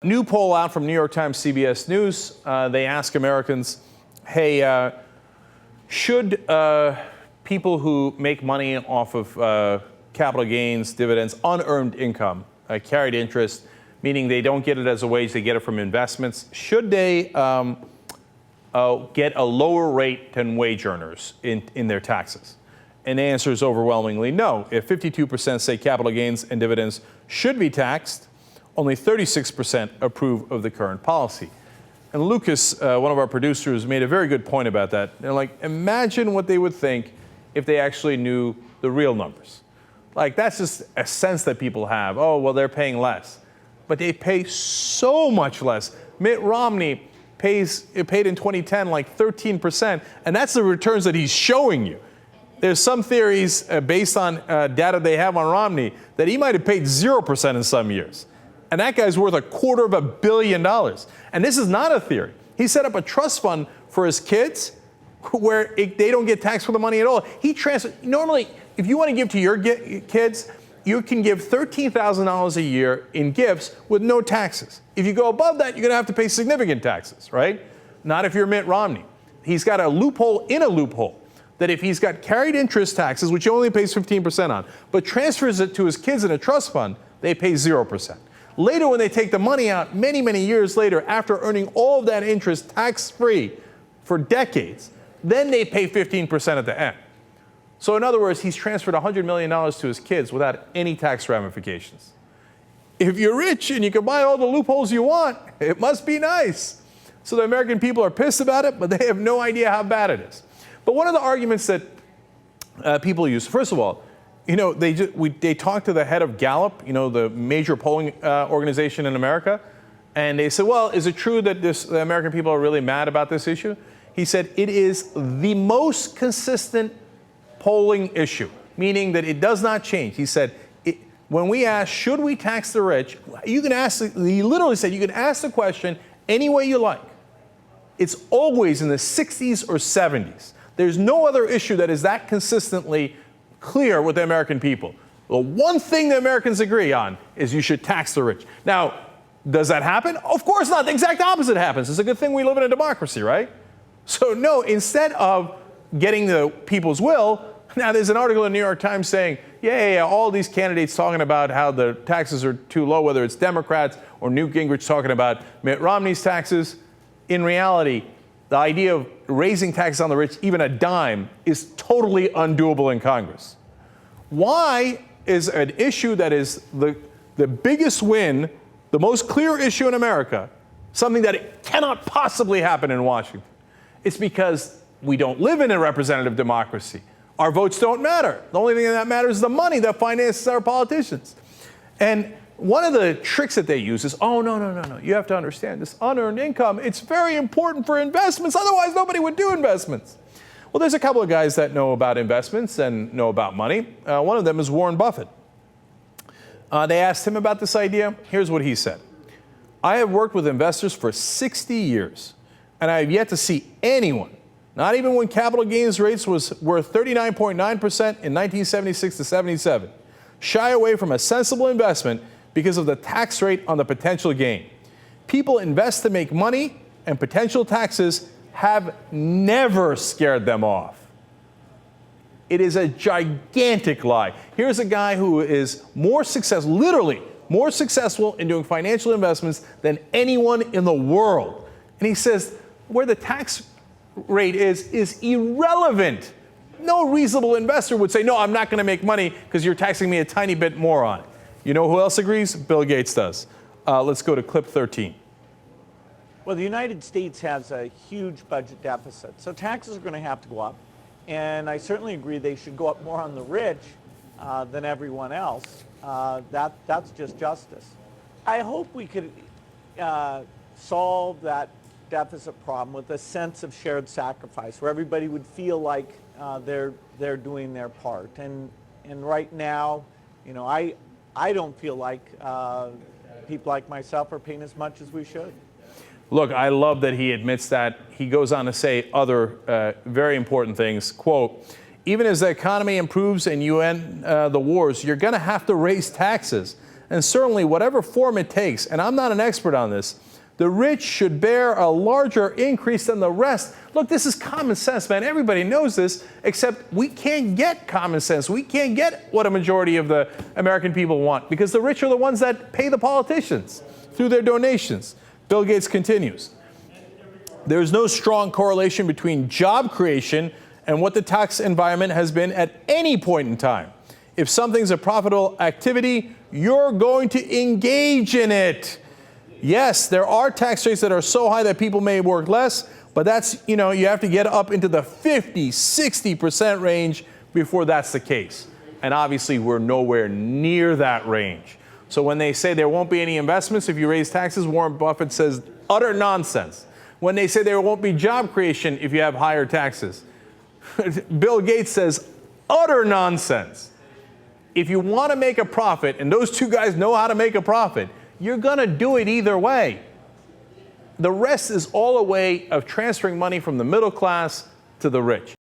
New poll out from New York Times, CBS News. They ask Americans, hey, should people who make money off of capital gains, dividends, unearned income, carried interest, meaning they don't get it as a wage, they get it from investments, should they get a lower rate than wage earners in their taxes? And the answer is overwhelmingly no. If 52% say capital gains and dividends should be taxed, only 36% approve of the current policy. And Lucas, one of our producers, made a very good point about that. They're like, imagine what they would think if they actually knew the real numbers. Like, that's just a sense that people have. Oh, well, they're paying less. But they pay so much less. Mitt Romney paid in 2010 like 13%, and that's the returns that he's showing you. There's some theories based on data they have on Romney that he might have paid 0% in some years. And that guy's worth $250 million. And this is not a theory. He set up a trust fund for his kids where they don't get taxed for the money at all. Normally, if you want to give to your kids, you can give $13,000 a year in gifts with no taxes. If you go above that, you're going to have to pay significant taxes, right? Not if you're Mitt Romney. He's got a loophole in a loophole that if he's got carried interest taxes, which he only pays 15% on, but transfers it to his kids in a trust fund, they pay 0%. Later, when they take the money out, many, many years later, after earning all of that interest tax-free for decades, then they pay 15% at the end. So in other words, he's transferred $100 million to his kids without any tax ramifications. If you're rich and you can buy all the loopholes you want, it must be nice. So the American people are pissed about it, but they have no idea how bad it is. But one of the arguments that people use, first of all, you know, they talked to the head of Gallup, you know, the major polling organization in America, and they said, well, is it true that the American people are really mad about this issue? He said, it is the most consistent polling issue, meaning that it does not change. He said, when we ask, should we tax the rich, you can ask, he literally said, you can ask the question any way you like. It's always in the 60s or 70s. There's no other issue that is that consistently clear with the American people. The one thing the Americans agree on is you should tax the rich. Now, does that happen? Of course not. The exact opposite happens. It's a good thing we live in a democracy, right? So no, instead of getting the people's will, now there's an article in the New York Times saying, yeah, all these candidates talking about how the taxes are too low, whether it's Democrats or Newt Gingrich talking about Mitt Romney's taxes. In reality, the idea of raising taxes on the rich, even a dime, is totally undoable in Congress. Why is an issue that is the biggest win, the most clear issue in America, something that it cannot possibly happen in Washington? It's because we don't live in a representative democracy. Our votes don't matter. The only thing that matters is the money that finances our politicians. And one of the tricks that they use is, oh, no. You have to understand this unearned income. It's very important for investments. Otherwise, nobody would do investments. Well, there's a couple of guys that know about investments and know about money. One of them is Warren Buffett. They asked him about this idea. Here's what he said. I have worked with investors for 60 years, and I have yet to see anyone, not even when capital gains rates were 39.9% in 1976 to 77, shy away from a sensible investment because of the tax rate on the potential gain. People invest to make money, and potential taxes have never scared them off. It is a gigantic lie. Here's a guy who is more successful, literally more successful in doing financial investments than anyone in the world. And he says where the tax rate is irrelevant. No reasonable investor would say, no, I'm not going to make money because you're taxing me a tiny bit more on it. You know who else agrees? Bill Gates does. Let's go to clip 13. Well, the United States has a huge budget deficit, so taxes are going to have to go up. And I certainly agree they should go up more on the rich than everyone else. That's just justice. I hope we could solve that deficit problem with a sense of shared sacrifice, where everybody would feel like they're doing their part. And right now, you know, I don't feel like people like myself are paying as much as we should. Look, I love that he admits that. He goes on to say other very important things. Quote, even as the economy improves and you end the wars, you're going to have to raise taxes. and certainly whatever form it takes, and I'm not an expert on this, the rich should bear a larger increase than the rest. Look, this is common sense, man. Everybody knows this, except we can't get common sense. We can't get what a majority of the American people want, because the rich are the ones that pay the politicians through their donations. Bill Gates continues. There is no strong correlation between job creation and what the tax environment has been at any point in time. If something's a profitable activity, you're going to engage in it. Yes, there are tax rates that are so high that people may work less, but that's, you have to get up into the 50, 60% range before that's the case. And obviously, we're nowhere near that range. So when they say there won't be any investments if you raise taxes, Warren Buffett says utter nonsense. When they say there won't be job creation if you have higher taxes, Bill Gates says utter nonsense. If you want to make a profit, and those two guys know how to make a profit, you're going to do it either way. The rest is all a way of transferring money from the middle class to the rich.